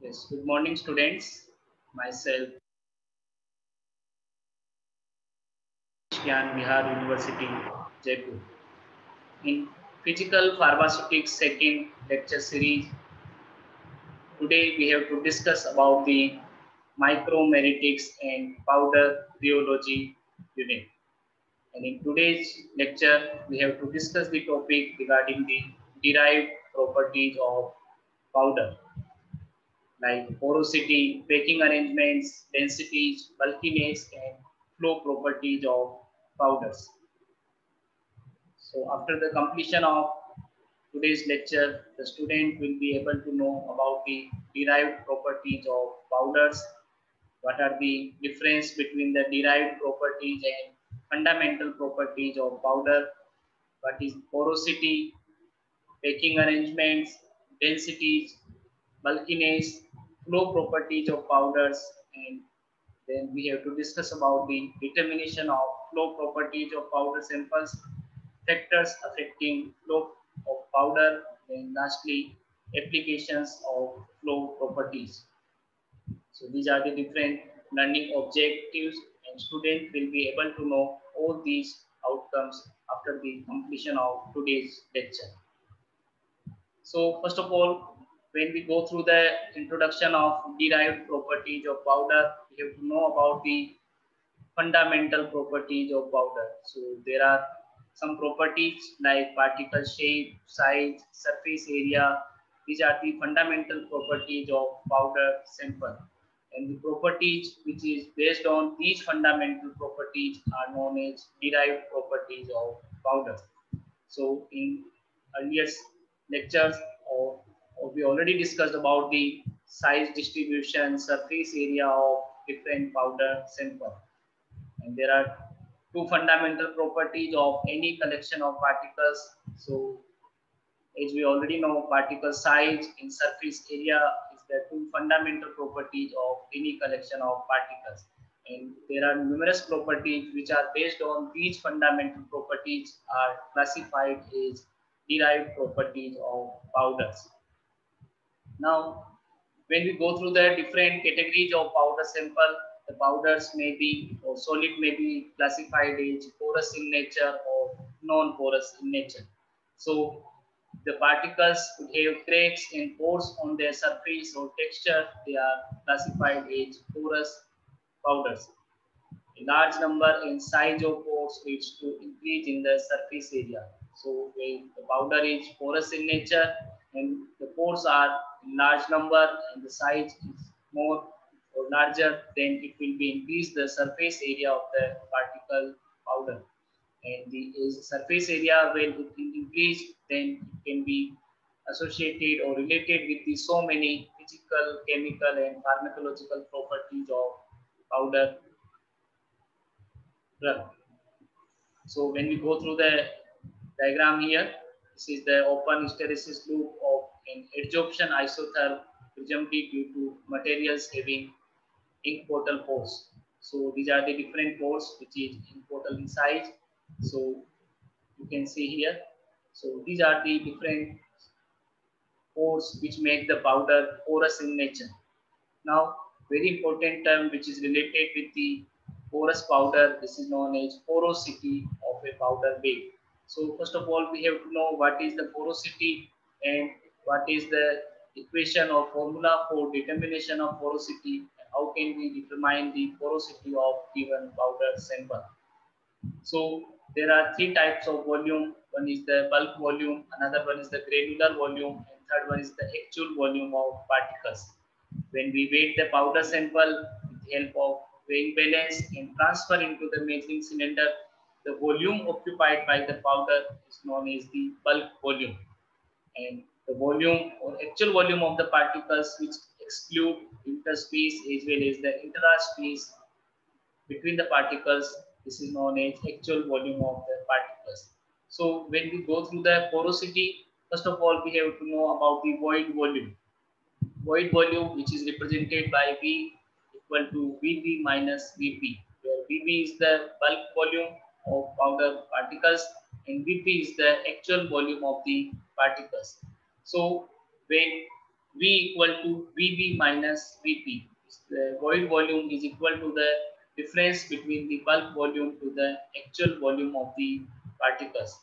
Yes, good morning, students. Myself, Gyan Bihar University, Jaipur. In Physical Pharmaceutics second lecture series, today we have to discuss about the micromeritics and powder rheology unit. And in today's lecture, we have to discuss the topic regarding the derived properties of powder, like porosity, packing arrangements, densities, bulkiness, and flow properties of powders. So after the completion of today's lecture, the student will be able to know about the derived properties of powders, what are the difference between the derived properties and fundamental properties of powder, what is porosity, packing arrangements, densities, bulkiness, flow properties of powders, and then we have to discuss about the determination of flow properties of powder samples, factors affecting flow of powder, and lastly, applications of flow properties. So these are the different learning objectives, and student will be able to know all these outcomes after the completion of today's lecture. So first of all, when we go through the introduction of derived properties of powder, we have to know about the fundamental properties of powder. So there are some properties like particle shape, size, surface area. These are the fundamental properties of powder sample. And the properties which is based on these fundamental properties are known as derived properties of powder. So in earlier lectures, or, we already discussed about the size distribution, surface area of different powder sample. And there are two fundamental properties of any collection of particles. So as we already know, particle size and surface area is the two fundamental properties of any collection of particles. And there are numerous properties which are based on these fundamental properties are classified as derived properties of powders. Now, when we go through the different categories of powder sample, the powders may be or solid may be classified as porous in nature or non-porous in nature. So the particles would have cracks and pores on their surface or texture. They are classified as porous powders. A large number and size of pores leads to increase in the surface area. So when the powder is porous in nature and the pores are in large number and the size is more or larger, then it will be increase the surface area of the particle powder. And the surface area when it will increase, then it can be associated or related with the so many physical, chemical, and pharmacological properties of powder drug. So when we go through the diagram here, this is the open hysteresis loop of an adsorption isotherm presumably due to materials having ink portal pores. So these are the different pores which is ink portal in size. So you can see here. So these are the different pores which make the powder porous in nature. Now, very important term which is related with the porous powder, this is known as porosity of a powder bed. So first of all, we have to know what is the porosity and what is the equation or formula for determination of porosity, and how can we determine the porosity of given powder sample. So there are three types of volume. One is the bulk volume, another one is the granular volume, and third one is the actual volume of particles. When we weigh the powder sample with the help of weighing balance and transfer into the measuring cylinder, the volume occupied by the powder is known as the bulk volume. And the volume or actual volume of the particles which exclude interspace as well as the interspace between the particles, this is known as actual volume of the particles. So when we go through the porosity, first of all we have to know about the void volume. Void volume which is represented by V equal to VV minus VP, where VV is the bulk volume of powder particles and VP is the actual volume of the particles. So when V equal to VB minus VP. The void volume is equal to the difference between the bulk volume to the actual volume of the particles.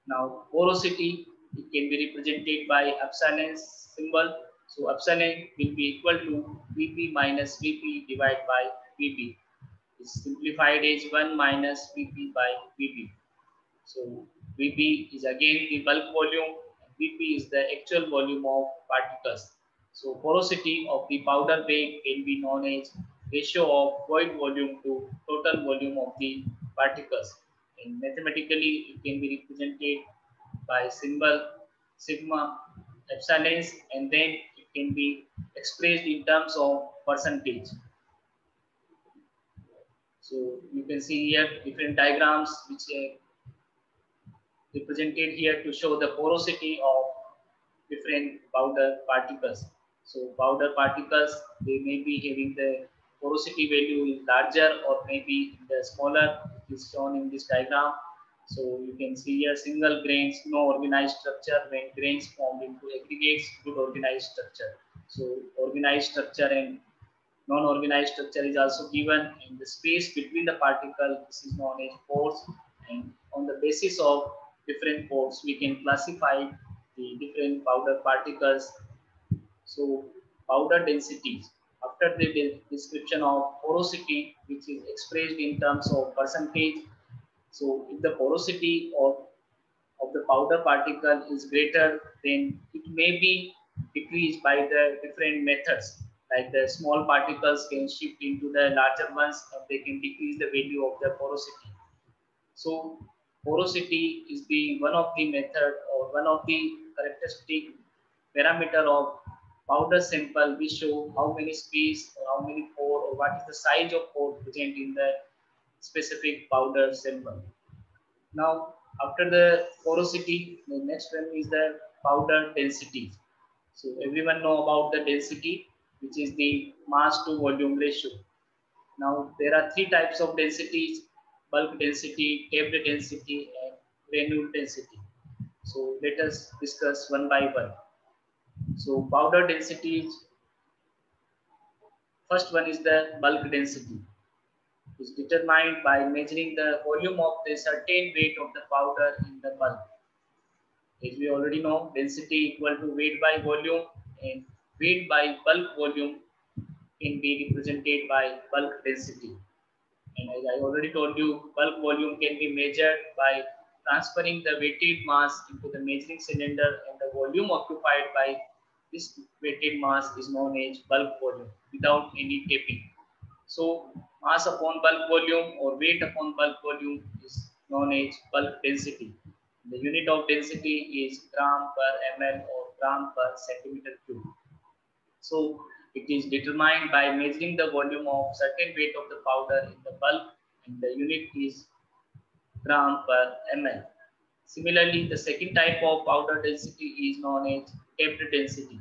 Now porosity, it can be represented by epsilon symbol. So epsilon will be equal to Vp minus Vp divided by Vp. It's simplified as 1 minus Vp by Vp. So Vp is again the bulk volume, and Vp is the actual volume of particles. So porosity of the powder bed can be known as ratio of void volume to total volume of the particles. And mathematically, it can be represented by symbol sigma epsilons, and then it can be expressed in terms of percentage. So you can see here different diagrams which represented here to show the porosity of different powder particles. So powder particles, they may be having the porosity value is larger or maybe the smaller, is shown in this diagram. So you can see here single grains, no organized structure. When grains formed into aggregates, good organized structure. So organized structure and non-organized structure is also given in the space between the particle. This is known as pores, and on the basis of different pores, we can classify the different powder particles. So powder densities. After the description of porosity, which is expressed in terms of percentage. So if the porosity of the powder particle is greater, then it may be decreased by the different methods. Like the small particles can shift into the larger ones, and they can decrease the value of the porosity. So porosity is the one of the method or one of the characteristic parameter of powder sample. We show how many space or how many pore or what is the size of pore present in the specific powder sample. Now, after the porosity, the next one is the powder density. So everyone know about the density, which is the mass to volume ratio. Now there are three types of densities: bulk density, tapped density, and granule density. So let us discuss one by one. So powder density, first one is the bulk density. Is determined by measuring the volume of the certain weight of the powder in the bulk. As we already know, density equal to weight by volume, and weight by bulk volume can be represented by bulk density. And as I already told you, bulk volume can be measured by transferring the weighted mass into the measuring cylinder, and the volume occupied by this weighted mass is known as bulk volume without any tapping. So mass upon bulk volume or weight upon bulk volume is known as bulk density. The unit of density is gram per ml or gram per centimeter cube. So it is determined by measuring the volume of certain weight of the powder in the bulk, and the unit is gram per ml. Similarly, the second type of powder density is known as tapped density.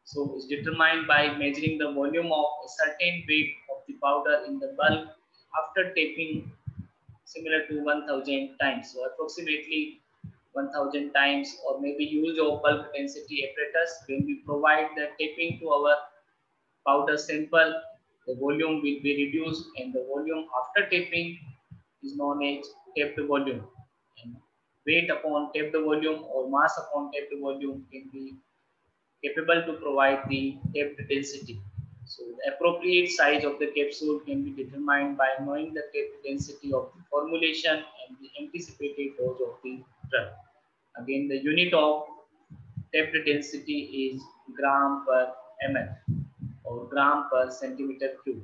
So it's determined by measuring the volume of a certain weight of the powder in the bulk after tapping similar to 1000 times. So approximately 1000 times, or maybe use of bulk density apparatus. When we provide the tapping to our powder sample, the volume will be reduced, and the volume after tapping is known as tapped volume. And weight upon tapped volume or mass upon tapped volume can be capable to provide the tapped density. So the appropriate size of the capsule can be determined by knowing the tapped density of the formulation and the anticipated dose of the drug. Again, the unit of tapped density is gram per ml or gram per centimeter cube.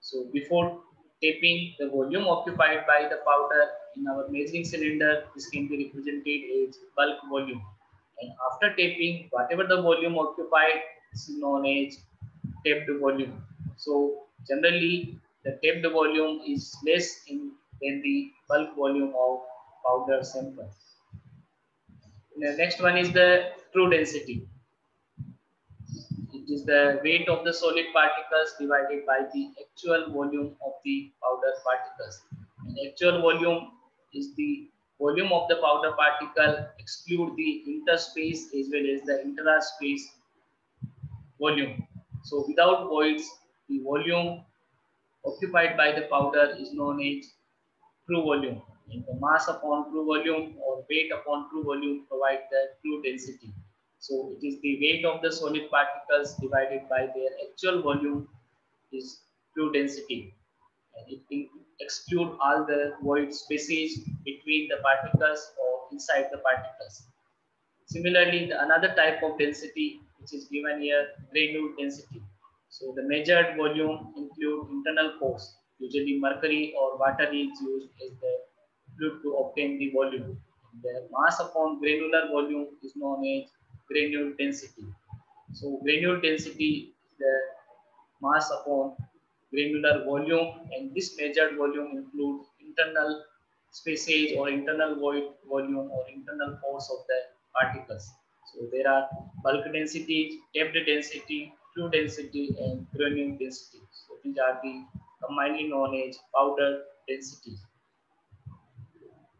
So before tapping, the volume occupied by the powder in our measuring cylinder, this can be represented as bulk volume. And after tapping, whatever the volume occupied, this is known as tapped volume. So generally, the tapped volume is less than the bulk volume of powder sample. The next one is the true density. It is the weight of the solid particles divided by the actual volume of the powder particles. And actual volume is the volume of the powder particle exclude the interspace as well as the intraspace volume. So without voids, the volume occupied by the powder is known as true volume. And the mass upon true volume or weight upon true volume provide the true density. So it is the weight of the solid particles divided by their actual volume is true density. And it will exclude all the void spaces between the particles or inside the particles. Similarly, another type of density which is given here, granule density. So the measured volume include internal pores. Usually mercury or water is used as the fluid to obtain the volume. The mass upon granular volume is known as granule density. So granule density is the mass upon granular volume, and this measured volume includes internal spaces or internal void volume or internal pores of the particles. So there are bulk density, depth density, fluid density, and granule density. So these are the commonly known as powder densities.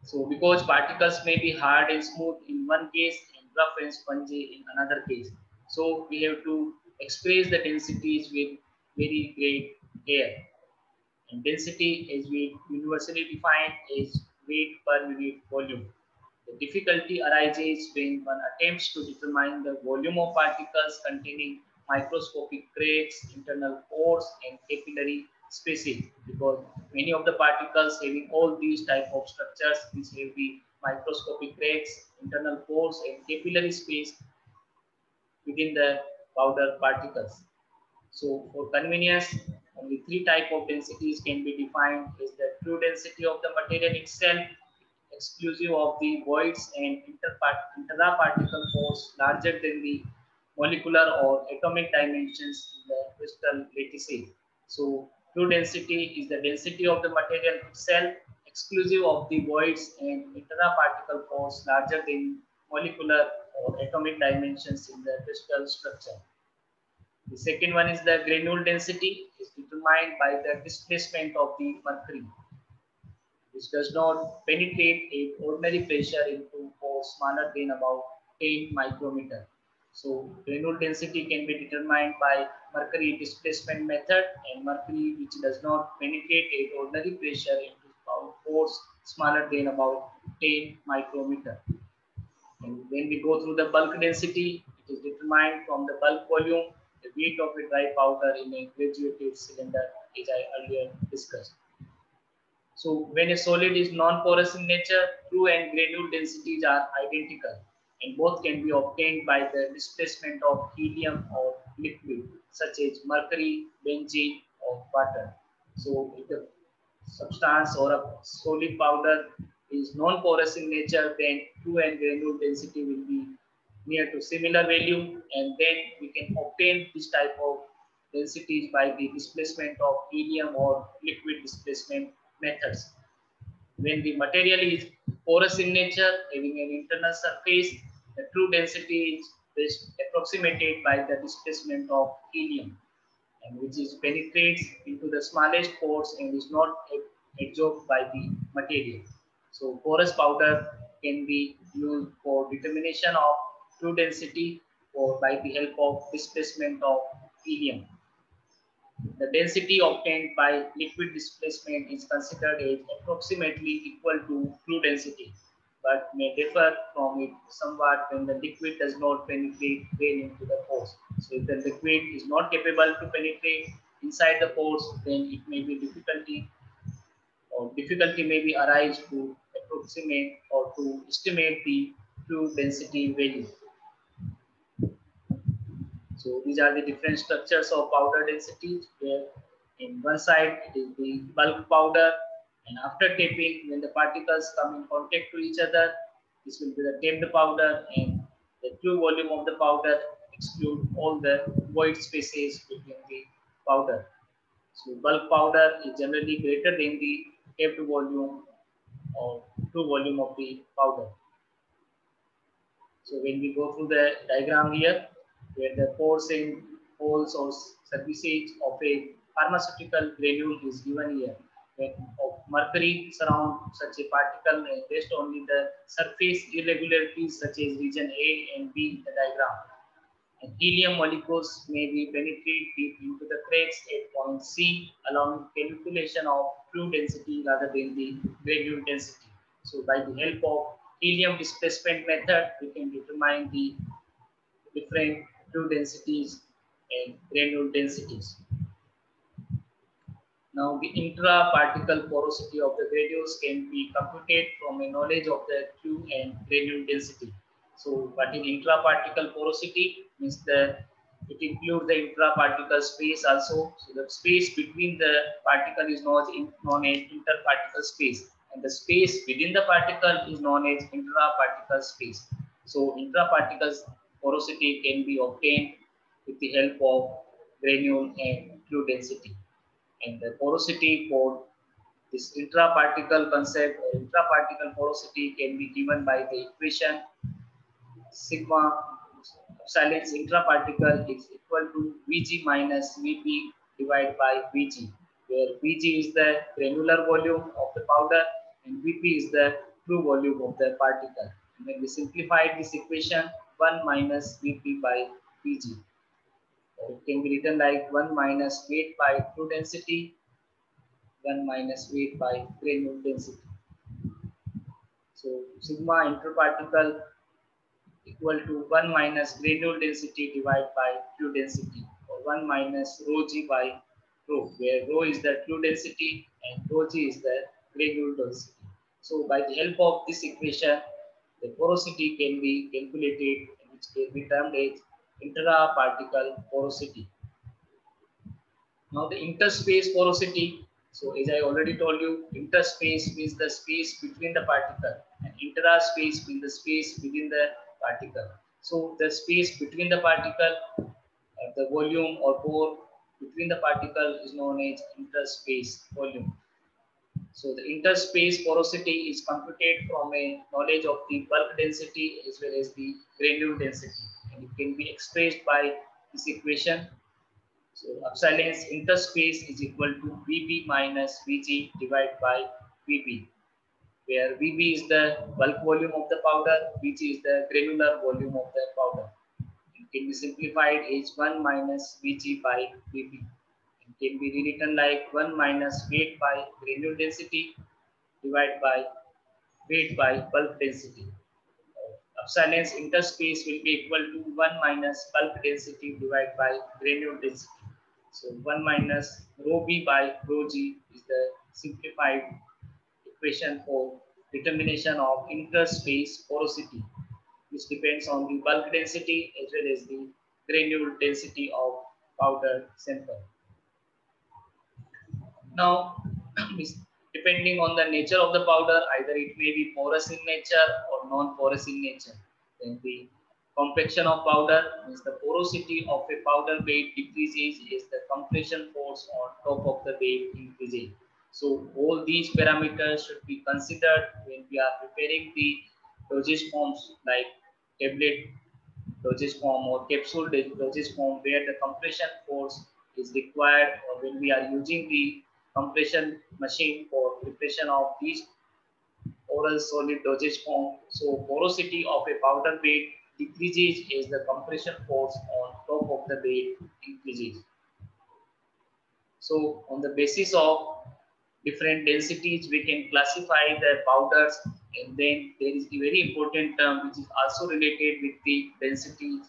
So because particles may be hard and smooth in one case and rough and spongy in another case. So we have to express the densities with very great care. And density is universally defined as weight per unit volume. The difficulty arises when one attempts to determine the volume of particles containing microscopic cracks, internal pores, and capillary spaces, because many of the particles having all these type of structures which have the microscopic cracks, internal pores, and capillary space within the powder particles. So for convenience, only three type of densities can be defined: is the true density of the material itself, exclusive of the voids and intraparticle force larger than the molecular or atomic dimensions in the crystal lattice. So true density is the density of the material itself, exclusive of the voids and intraparticle force larger than molecular or atomic dimensions in the crystal structure. The second one is the granule density is determined by the displacement of the mercury, which does not penetrate at ordinary pressure into pores smaller than about 10 micrometer. So granule density can be determined by mercury displacement method, and mercury which does not penetrate at ordinary pressure into pores smaller than about 10 micrometer. And when we go through the bulk density, it is determined from the bulk volume, the weight of a dry powder in a graduated cylinder, as I earlier discussed. So when a solid is non-porous in nature, true and granule densities are identical, and both can be obtained by the displacement of helium or liquid, such as mercury, benzene, or water. So if the substance or a solid powder is non-porous in nature, then true and granule density will be near to similar value, and then we can obtain this type of densities by the displacement of helium or liquid displacement methods. When the material is porous in nature, having an internal surface, the true density is best approximated by the displacement of helium, and which is penetrates into the smallest pores and is not absorbed by the material. So porous powder can be used for determination of true density or by the help of displacement of helium. The density obtained by liquid displacement is considered as approximately equal to true density, but may differ from it somewhat when the liquid does not penetrate well into the pores. So if the liquid is not capable to penetrate inside the pores, then it may be difficulty may be arise to approximate or to estimate the true density value. So these are the different structures of powder density, where in one side it is the bulk powder, and after tapping, when the particles come in contact to each other, this will be the tapped powder, and the true volume of the powder exclude all the void spaces between the powder. So bulk powder is generally greater than the tapped volume or true volume of the powder. So when we go through the diagram here, where the pores and holes or surfaces of a pharmaceutical granule is given here. When of mercury surround such a particle and based only the surface irregularities such as region A and B in the diagram. And helium molecules may be penetrate deep into the cracks at point C, allowing calculation of fluid density rather than the granule density. So by the help of helium displacement method, we can determine the different fluid densities and granule densities. Now, the intra-particle porosity of the granules can be computed from a knowledge of the Q and granule density. So, what is intra-particle porosity? Means it includes the intra-particle space also. So, the space between the particle is known as interparticle space, and the space within the particle is known as intra-particle space. So, intra-particle porosity can be obtained with the help of granule and fluid density. And the porosity for this intraparticle concept or intraparticle porosity can be given by the equation sigma epsilon intraparticle is equal to Vg minus Vp divided by Vg, where Vg is the granular volume of the powder and Vp is the true volume of the particle. And when we simplify this equation, 1 minus Vp by Vg. It can be written like 1 minus weight by true density 1 minus weight by granule density. So sigma interparticle equal to 1 minus granule density divided by fluid density, or 1 minus rho g by rho, where rho is the fluid density and rho g is the granule density. So by the help of this equation, the porosity can be calculated, which can be termed as intraparticle porosity. Now the interspace porosity. So as I already told you, interspace means the space between the particle, and intraspace means the space within the particle. So the space between the particle, the volume or pore between the particle is known as interspace volume. So the interspace porosity is computed from a knowledge of the bulk density as well as the granule density, and it can be expressed by this equation. So epsilon's interspace is equal to Vb minus Vg divided by Vb, where Vb is the bulk volume of the powder, Vg is the granular volume of the powder. It can be simplified as 1 minus Vg by Vb. It can be rewritten like 1 minus weight by granule density divided by weight by bulk density. Epsilon's interspace will be equal to 1 minus bulk density divided by granule density. So 1 minus rho b by rho g is the simplified equation for determination of interspace porosity, which depends on the bulk density as well as the granule density of powder sample. Now, depending on the nature of the powder, either it may be porous in nature or non-porous in nature. Then the compaction of powder means the porosity of a powder bed decreases as the compression force on top of the bed increases. So all these parameters should be considered when we are preparing the dosage forms like tablet dosage form or capsule dosage form, where the compression force is required, or when we are using the compression machine for preparation of these oral solid dosage form. So porosity of a powder bed decreases as the compression force on top of the bed increases. So on the basis of different densities, we can classify the powders, and then there is a very important term which is also related with the densities.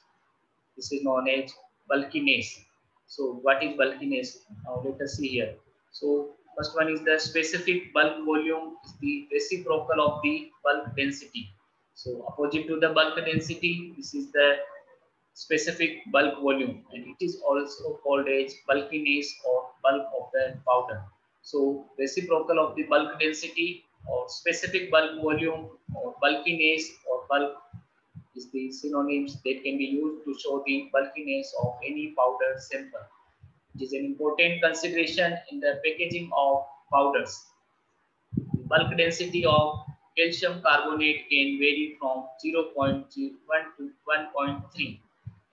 This is known as bulkiness. So what is bulkiness? Now let us see here. So first one is the specific bulk volume is the reciprocal of the bulk density. So opposite to the bulk density, this is the specific bulk volume, and it is also called as bulkiness or bulk of the powder. So reciprocal of the bulk density or specific bulk volume or bulkiness or bulk is the synonyms that can be used to show the bulkiness of any powder sample. It is an important consideration in the packaging of powders. The bulk density of calcium carbonate can vary from 0.01 to 1.3,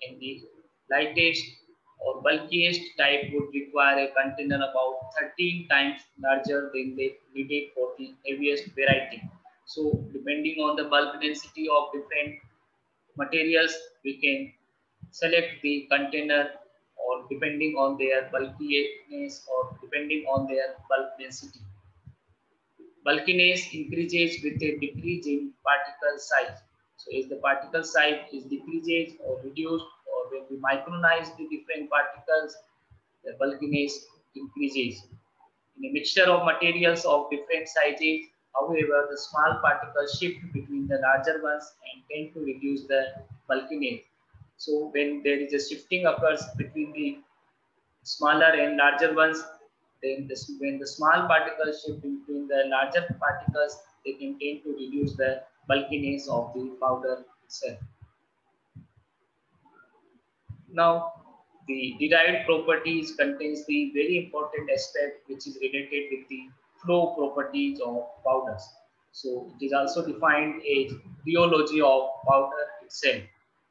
and the lightest or bulkiest type would require a container about 13 times larger than the needed for the heaviest variety. So depending on the bulk density of different materials, we can select the container or depending on their bulkiness or depending on their bulk density. Bulkiness increases with a decrease in particle size. So as the particle size is decreases or reduced, or when we micronize the different particles, the bulkiness increases. In a mixture of materials of different sizes, however, the small particles shift between the larger ones and tend to reduce the bulkiness. So when there is a shifting occurs between the smaller and larger ones, then when the small particles shift between the larger particles, they can tend to reduce the bulkiness of the powder itself. Now, the derived properties contains the very important aspect which is related with the flow properties of powders. So it is also defined as rheology of powder itself.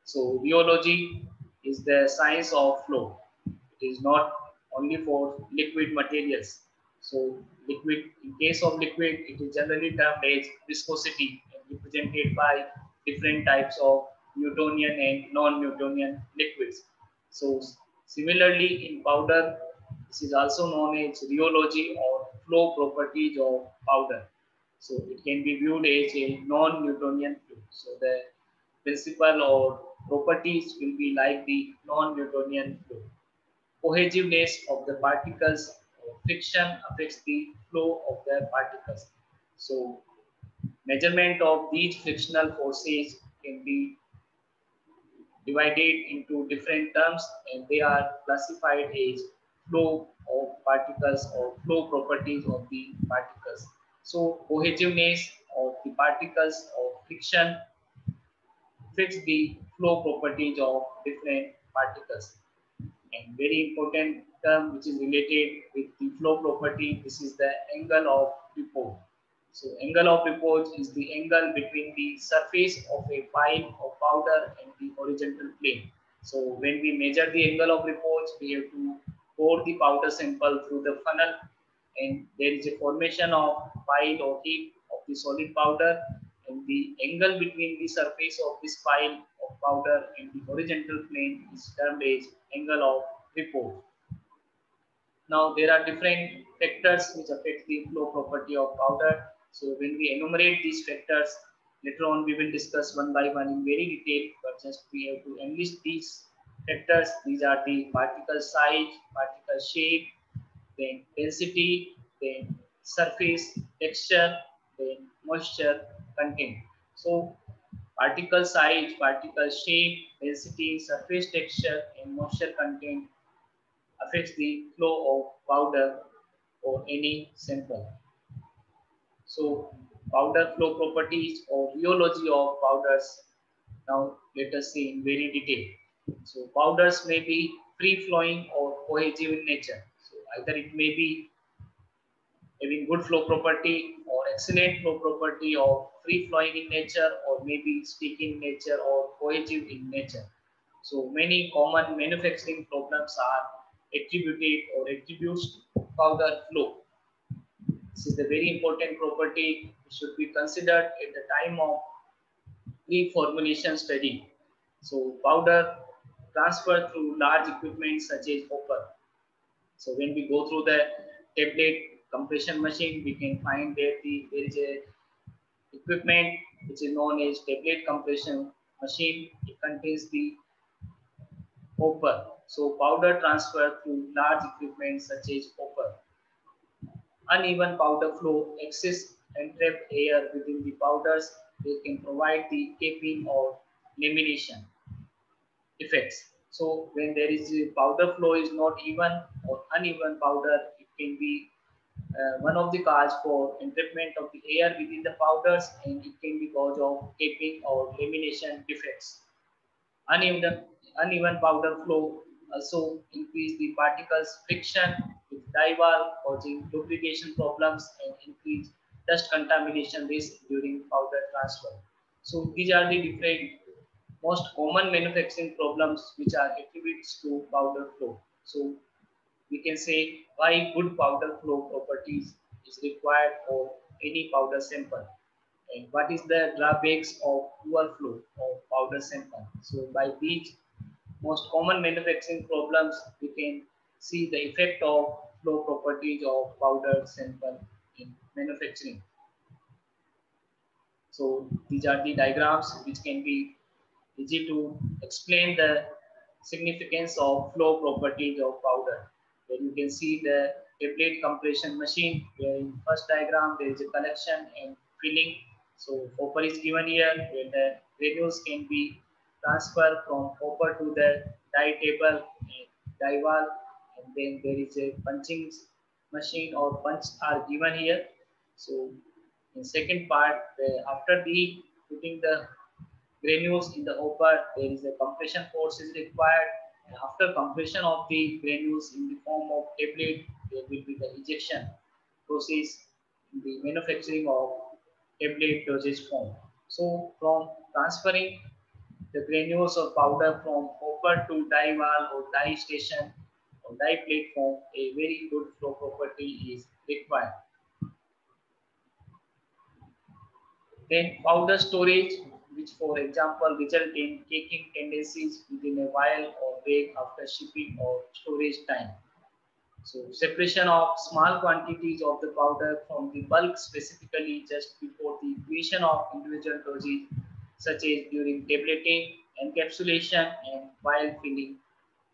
So rheology is the science of flow. It is not only for liquid materials. So liquid, in case of liquid, it is generally termed as viscosity and represented by different types of Newtonian and non-Newtonian liquids. So similarly in powder, this is also known as rheology or flow properties of powder. So it can be viewed as a non-Newtonian flow. So the principle or properties will be like the non-Newtonian flow. Cohesiveness of the particles or friction affects the flow of the particles. So measurement of these frictional forces can be divided into different terms and they are classified as flow of particles or flow properties of the particles. So cohesiveness of the particles or friction fix the flow properties of different particles. And very important term which is related with the flow property, this is the angle of repose. So angle of repose is the angle between the surface of a fine or powder and the horizontal plane. So when we measure the angle of repose, we have to pour the powder sample through the funnel and there is a formation of pile or heap of the solid powder and the angle between the surface of this pile of powder and the horizontal plane is termed as angle of repose. Now there are different factors which affect the flow property of powder. So when we enumerate these factors, later on we will discuss one by one in very detail, but just we have to enlist these factors. These are the particle size, particle shape, then density, then surface texture, then moisture content. So particle size, particle shape, density, surface texture, and moisture content affects the flow of powder or any sample. So powder flow properties or rheology of powders. Now let us see in very detail. So powders may be free flowing or cohesive in nature. So either it may be having good flow property or excellent flow property or free flowing in nature or maybe sticky in nature or cohesive in nature. So many common manufacturing problems are attributed or attributes to powder flow. This is the very important property which should be considered at the time of pre-formulation study. So powder transfer through large equipment such as hopper. So when we go through the tablet compression machine, we can find that there is a equipment which is known as tablet compression machine. It contains the hopper. So powder transfer through large equipment such as hopper. Uneven powder flow, excess entrapped air within the powders, they can provide the capping or lamination effects. So when there is a powder flow is not even or uneven powder, it can be one of the cause for entrapment of the air within the powders and it can be cause of capping or lamination defects. Uneven, uneven powder flow also increase the particles friction with dye wall, causing lubrication problems and increase dust contamination risk during powder transfer. So these are the different most common manufacturing problems which are attributes to powder flow. So we can say why good powder flow properties is required for any powder sample and what is the drawbacks of poor flow of powder sample. So by these most common manufacturing problems, we can see the effect of flow properties of powder sample in manufacturing. So these are the diagrams which can be easy to explain the significance of flow properties of powder. Where you can see the tablet compression machine, where in first diagram there is a collection and filling. So hopper is given here, where the granules can be transferred from hopper to the die table and die wall, and then there is a punching machine or punch are given here. So in second part, after the putting the granules in the hopper, there is a compression force is required. And after compression of the granules in the form of tablet, there will be the ejection process in the manufacturing of tablet dosage form. So from transferring the granules of powder from hopper to die wall or die station or die platform, a very good flow property is required. Then powder storage, which for example result in caking tendencies within a vial or bag after shipping or storage time. So separation of small quantities of the powder from the bulk specifically just before the creation of individual doses, such as during tableting, encapsulation and vial filling,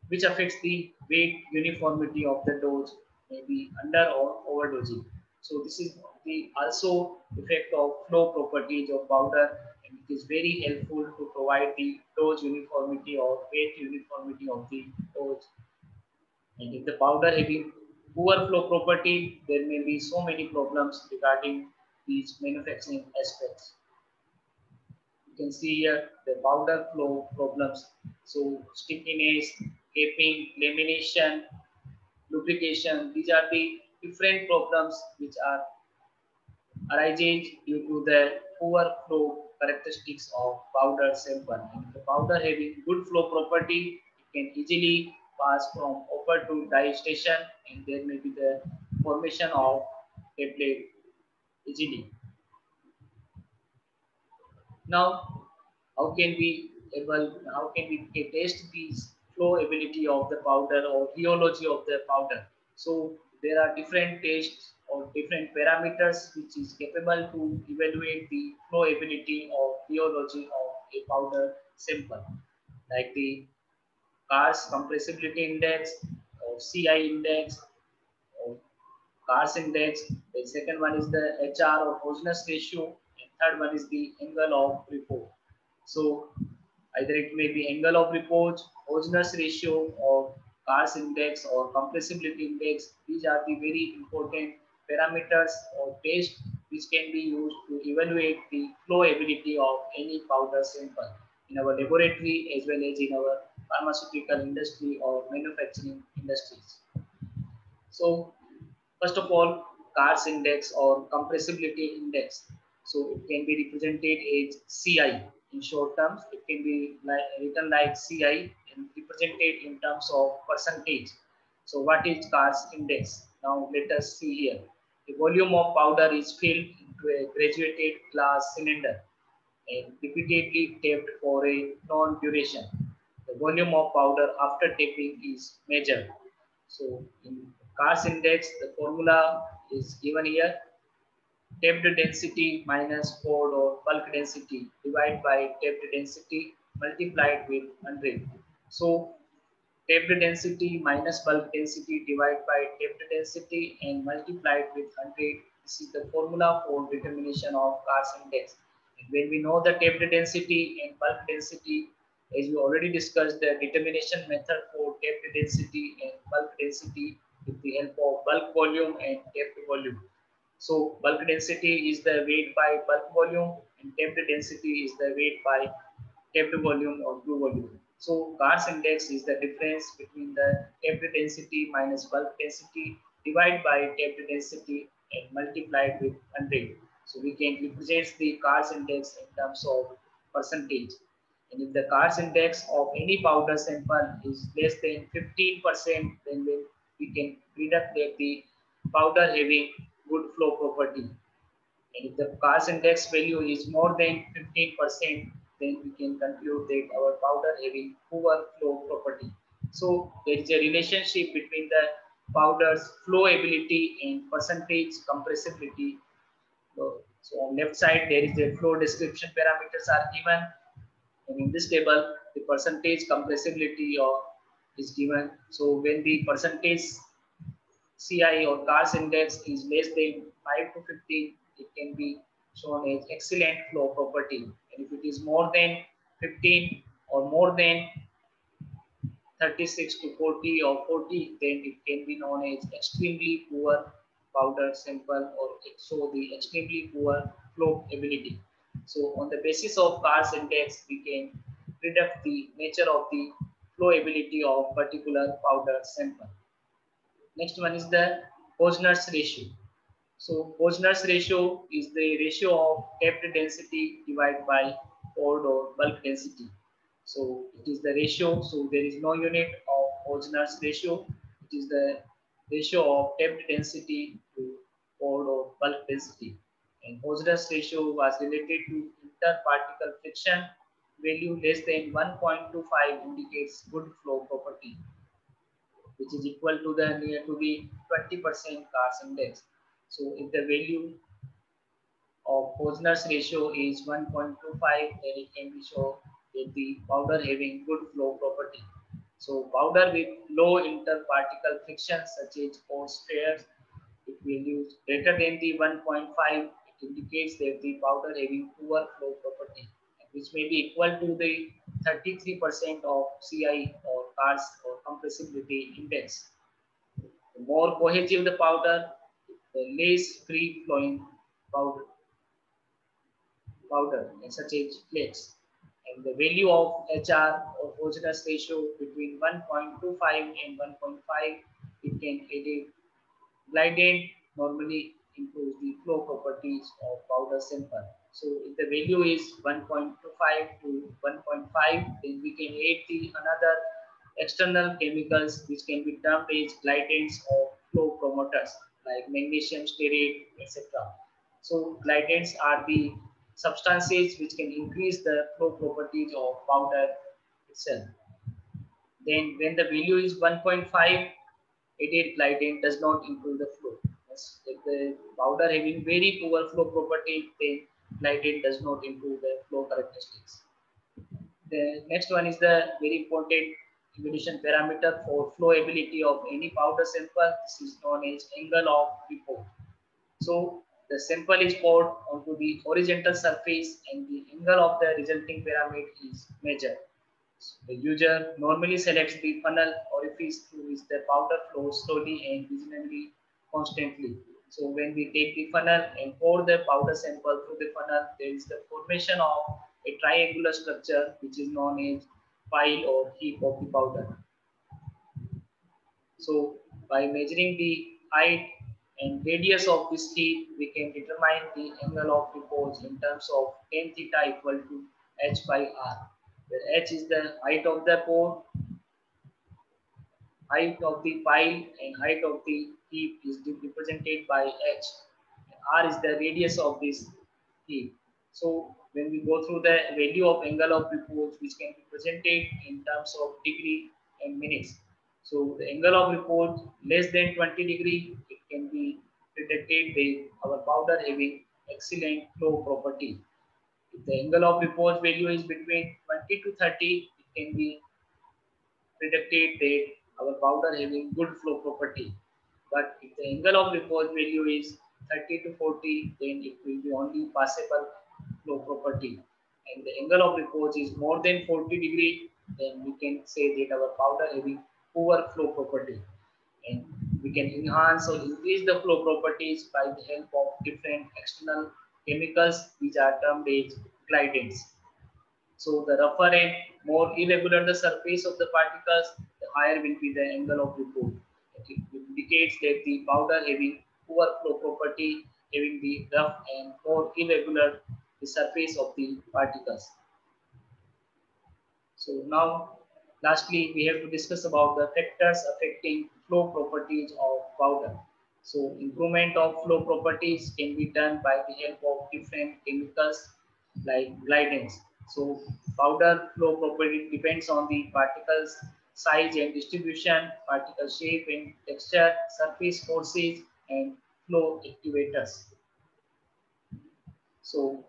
which affects the weight uniformity of the dose, maybe under or overdosing. So this is the also effect of flow properties of powder, and it is very helpful to provide the dose uniformity or weight uniformity of the dose. And if the powder having poor flow property, there may be so many problems regarding these manufacturing aspects. You can see here the powder flow problems. So stickiness, caping, lamination, lubrication. These are the different problems which are arising due to the poor flow characteristics of powder sample. And the powder having good flow property, it can easily pass from upper to die station, and there may be the formation of tablet easily. Now, how can we test these flow ability of the powder or rheology of the powder? So there are different tests or different parameters which is capable to evaluate the flow ability or rheology of a powder sample, like the Carr's compressibility index or CI index or Carr's index. The second one is the HR or Hogeness ratio, and third one is the angle of report. So either it may be angle of report, Hogeness ratio, or Carr's index or compressibility index. These are the very important parameters or tests which can be used to evaluate the flow ability of any powder sample in our laboratory as well as in our pharmaceutical industry or manufacturing industries. So first of all, Carr's index or compressibility index. So it can be represented as CI in short terms. It can be written like CI and represented in terms of percentage. So what is Carr's index? Now let us see here. The volume of powder is filled into a graduated glass cylinder and repeatedly tapped for a known duration. The volume of powder after tapping is measured. So in Carr's index, the formula is given here. Tapped density minus poured or bulk density divided by tapped density multiplied with 100. So tapped density minus bulk density divided by tapped density and multiplied with 100. This is the formula for determination of Carr's index. And when we know the tapped density and bulk density, as we already discussed, the determination method for tapped density and bulk density with the help of bulk volume and tapped volume. So bulk density is the weight by bulk volume and tapped density is the weight by tapped volume or glue volume. So Carr's index is the difference between the tapped density minus bulk density divided by tapped density and multiplied with 100. So we can represent the Carr's index in terms of percentage. And if the Carr's index of any powder sample is less than 15%, then we can deduct that the powder having good flow property. And if the Carr's index value is more than 15%, then we can conclude that our powder having poor flow property. So there is a relationship between the powder's flowability and percentage compressibility. So on left side there is a flow description parameters are given, and in this table the percentage compressibility is given. So when the percentage CI or CARS index is less than 5 to 15, it can be shown as excellent flow property. And if it is more than 15 or more than 36 to 40 or 40, then it can be known as extremely poor powder sample or show the extremely poor flow ability. So on the basis of CARS index, we can predict the nature of the flow ability of particular powder sample. Next one is the Posner's ratio. So Posner's ratio is the ratio of kept density divided by poured or bulk density. So it is the ratio. So there is no unit of Posner's ratio. It is the ratio of kept density to poured or bulk density. And Posner's ratio was related to interparticle friction. Value less than 1.25 indicates good flow property, which is equal to the near to the 20% CARS index. So if the value of Posner's ratio is 1.25, then it can be shown that the powder having good flow property. So powder with low interparticle friction such as pore spares, if values greater than the 1.5, it indicates that the powder having poor flow property, which may be equal to the 33% of CI or CARS or compressibility index. The more cohesive the powder, the less free flowing powder such as flakes. And the value of HR or Posner's ratio between 1.25 and 1.5, it can aid glidant normally improves the flow properties of powder sample. So if the value is 1.25 to 1.5, then we can add the another external chemicals which can be termed as glidants or flow promoters like magnesium stearate, etc. So glidants are the substances which can increase the flow properties of powder itself. Then when the value is 1.5, aided glidant does not improve the flow. If the powder having very poor flow property, then glidant does not improve the flow characteristics. The next one is the very important evolution parameter for flowability of any powder sample. This is known as angle of report. So the sample is poured onto the horizontal surface and the angle of the resulting pyramid is measured. The user normally selects the funnel orifice through which the powder flows slowly and reasonably constantly. So when we take the funnel and pour the powder sample through the funnel, there is the formation of a triangular structure which is known as pile or heap of the powder. So by measuring the height and radius of this heap, we can determine the angle of repose in terms of tan theta equal to h by r, where h is the height of the pore, height of the pile, and height of the heap is represented by h. R is the radius of this heap. So when we go through the value of angle of repose, which can be presented in terms of degree and minutes. So the angle of repose less than 20 degree, it can be predicted with our powder having excellent flow property. If the angle of repose value is between 20 to 30, it can be predicted that our powder having good flow property. But if the angle of repose value is 30 to 40, then it will be only passable flow property. And the angle of repose is more than 40 degree, then we can say that our powder having poor flow property. And we can enhance or increase the flow properties by the help of different external chemicals which are termed as glidants. So the rougher and more irregular the surface of the particles, the higher will be the angle of repose. It indicates that the powder having poor flow property, having the rough and more irregular the surface of the particles. So now, lastly, we have to discuss about the factors affecting flow properties of powder. So improvement of flow properties can be done by the help of different chemicals like glidants. So powder flow property depends on the particles size and distribution, particle shape and texture, surface forces and flow activators. So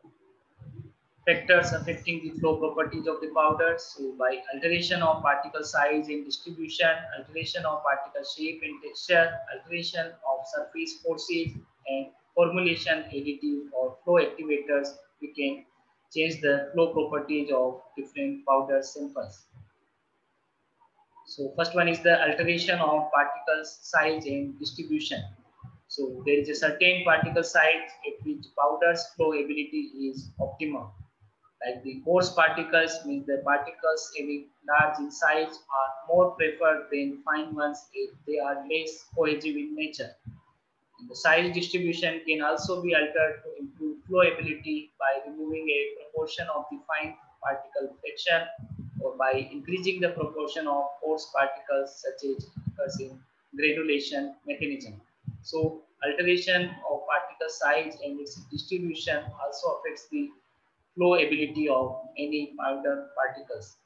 factors affecting the flow properties of the powder. So by alteration of particle size and distribution, alteration of particle shape and texture, alteration of surface forces and formulation additive or flow activators, we can change the flow properties of different powder samples. So first one is the alteration of particles size and distribution. So there is a certain particle size at which powder's flow ability is optimum. Like the coarse particles means the particles having large in size are more preferred than fine ones if they are less cohesive in nature. And the size distribution can also be altered to improve flowability by removing a proportion of the fine particle fraction or by increasing the proportion of coarse particles such as occurs in granulation mechanism. So alteration of particle size and its distribution also affects the flow ability of any powder particles.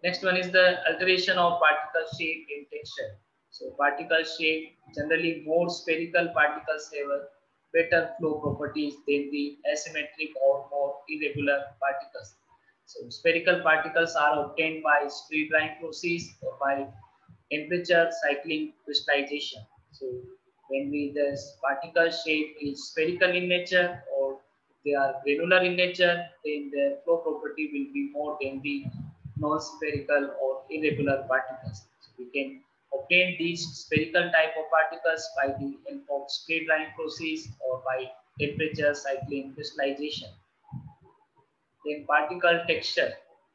Next one is the alteration of particle shape and texture. So particle shape, generally more spherical particles have a better flow properties than the asymmetric or more irregular particles. So spherical particles are obtained by spray drying process or by temperature cycling crystallization. So when the particle shape is spherical in nature or they are granular in nature, then the flow property will be more than the non-spherical or irregular particles. So we can obtain these spherical type of particles by the help of spray drying process or by temperature cycling crystallization. Then particle texture.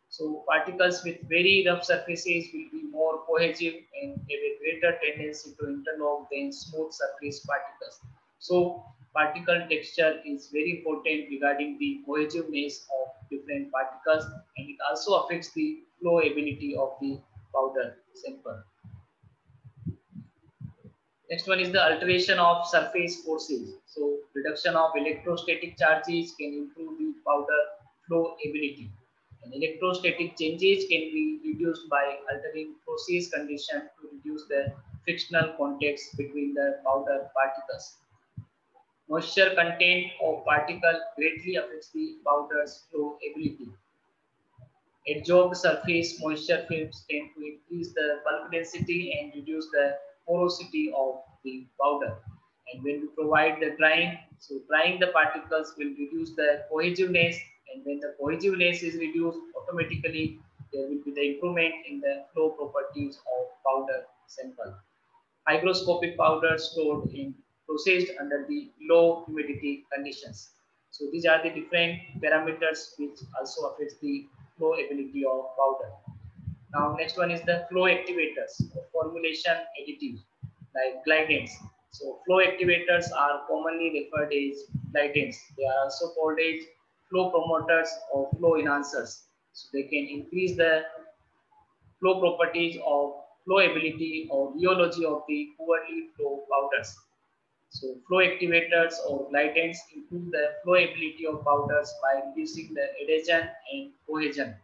So particles with very rough surfaces will be more cohesive and have a greater tendency to interlock than smooth surface particles. So particle texture is very important regarding the cohesiveness of different particles, and it also affects the flow ability of the powder sample. Next one is the alteration of surface forces. So reduction of electrostatic charges can improve the powder flow ability. And electrostatic changes can be reduced by altering process condition to reduce the frictional context between the powder particles. Moisture content of particle greatly affects the powder's flow ability. Adsorbed surface moisture films tend to increase the bulk density and reduce the porosity of the powder. And when we provide the drying, so drying the particles will reduce the cohesiveness, and when the cohesiveness is reduced, automatically there will be the improvement in the flow properties of powder sample. Hygroscopic powder stored in processed under the low humidity conditions. So these are the different parameters which also affects the flow ability of powder. Now next one is the flow activators or formulation additives like glidants. So flow activators are commonly referred as glidants. They are also called as flow promoters or flow enhancers. So they can increase the flow properties of flowability or rheology of the poorly flow powders. So flow activators or glidants improve the flowability of powders by reducing the adhesion and cohesion.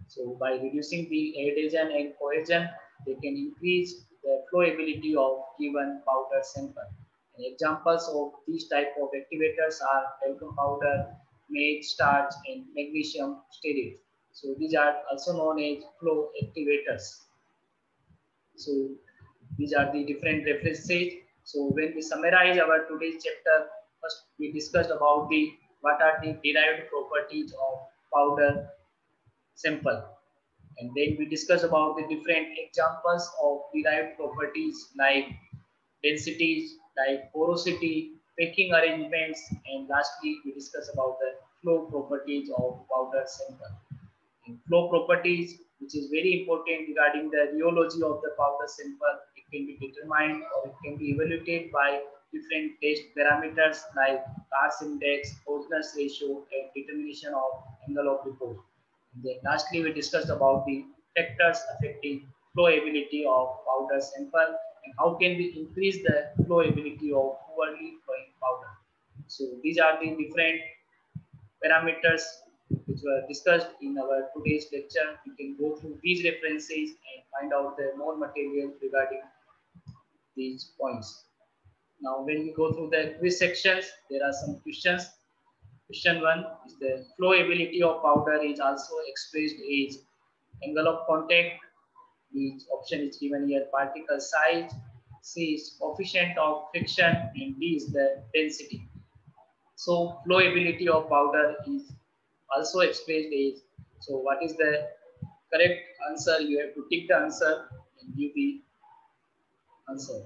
So by reducing the adhesion and cohesion, they can increase the flowability of given powder sample. And examples of these type of activators are talcum powder, maize starch, and magnesium stearate. So these are also known as flow activators. So these are the different references. So when we summarize our today's chapter, first we discussed about the what are the derived properties of powder sample, and then we discuss about the different examples of derived properties like densities, like porosity, packing arrangements, and lastly we discuss about the flow properties of powder sample. In flow properties, which is very important regarding the rheology of the powder sample, it can be determined or it can be evaluated by different test parameters like Carr's index, Posner's ratio, and determination of angle of repose. And then lastly, we discussed about the factors affecting flowability of powder sample and how can we increase the flowability of poorly flowing powder. So these are the different parameters which were discussed in our today's lecture. You can go through these references and find out the more material regarding these points. Now, when we go through the quiz sections, there are some questions. Question 1 is the flowability of powder is also expressed as angle of contact. Each option is given here particle size, C is coefficient of friction, and D is the density. So flowability of powder is also expressed as, so what is the correct answer? You have to tick the answer and give the answer.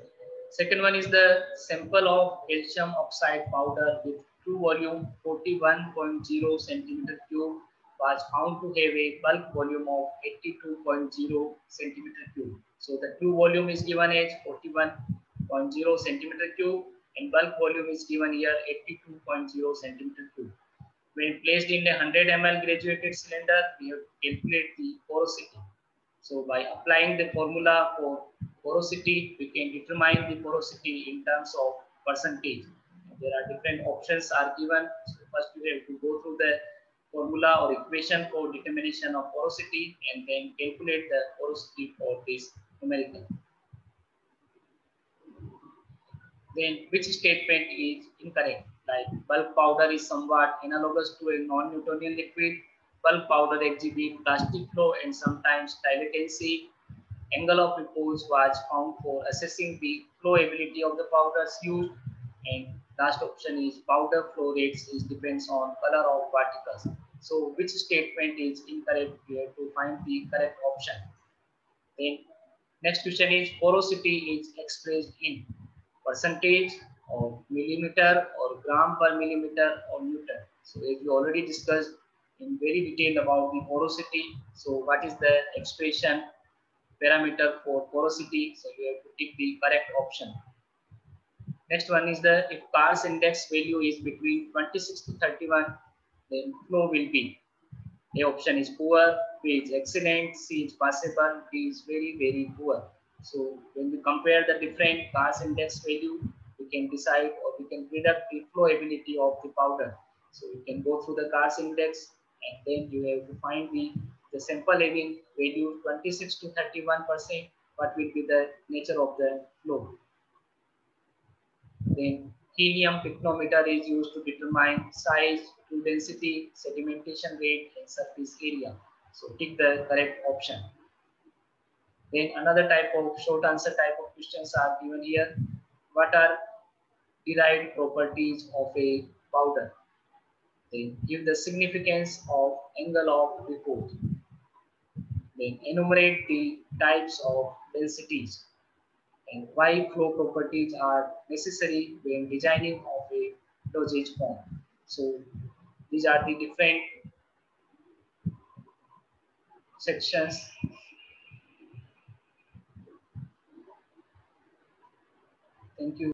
Second one is the sample of calcium oxide powder with true volume 41.0 centimeter cube was found to have a bulk volume of 82.0 centimeter cube. So the true volume is given as 41.0 centimeter cube and bulk volume is given here 82.0 centimeter cube. When placed in a 100 ml graduated cylinder, we have to calculate the porosity. So by applying the formula for porosity, we can determine the porosity in terms of percentage. There are different options are given. So first we have to go through the formula or equation for determination of porosity and then calculate the porosity for this numerical. Then which statement is incorrect? Like bulk powder is somewhat analogous to a non-Newtonian liquid. Bulk powder exhibit plastic flow and sometimes dilatancy. Angle of repose was found for assessing the flowability of the powders used. And last option is powder flow rates is depends on color of particles. So which statement is incorrect? We have to find the correct option. Then next question is porosity is expressed in percentage or millimeter or gram per millimeter or Newton. So as we already discussed in very detail about the porosity. So what is the expression parameter for porosity? So you have to pick the correct option. Next one is the if Kar's index value is between 26 to 31, then flow will be A option is poor, B is excellent, C is passable, D is very, very poor. So when we compare the different Kar's index value, we can decide or we can predict the flowability of the powder. So you can go through the Kar's index and then you have to find the sample having value 26 to 31%, what will be the nature of the flow. Then helium pycnometer is used to determine size, true density, sedimentation rate, and surface area. So tick the correct option. Then another type of short answer type of questions are given here. What are derived properties of a powder? Then give the significance of angle of repose. Then enumerate the types of densities. And why flow properties are necessary when designing of a dosage form. So these are the different sections. Thank you.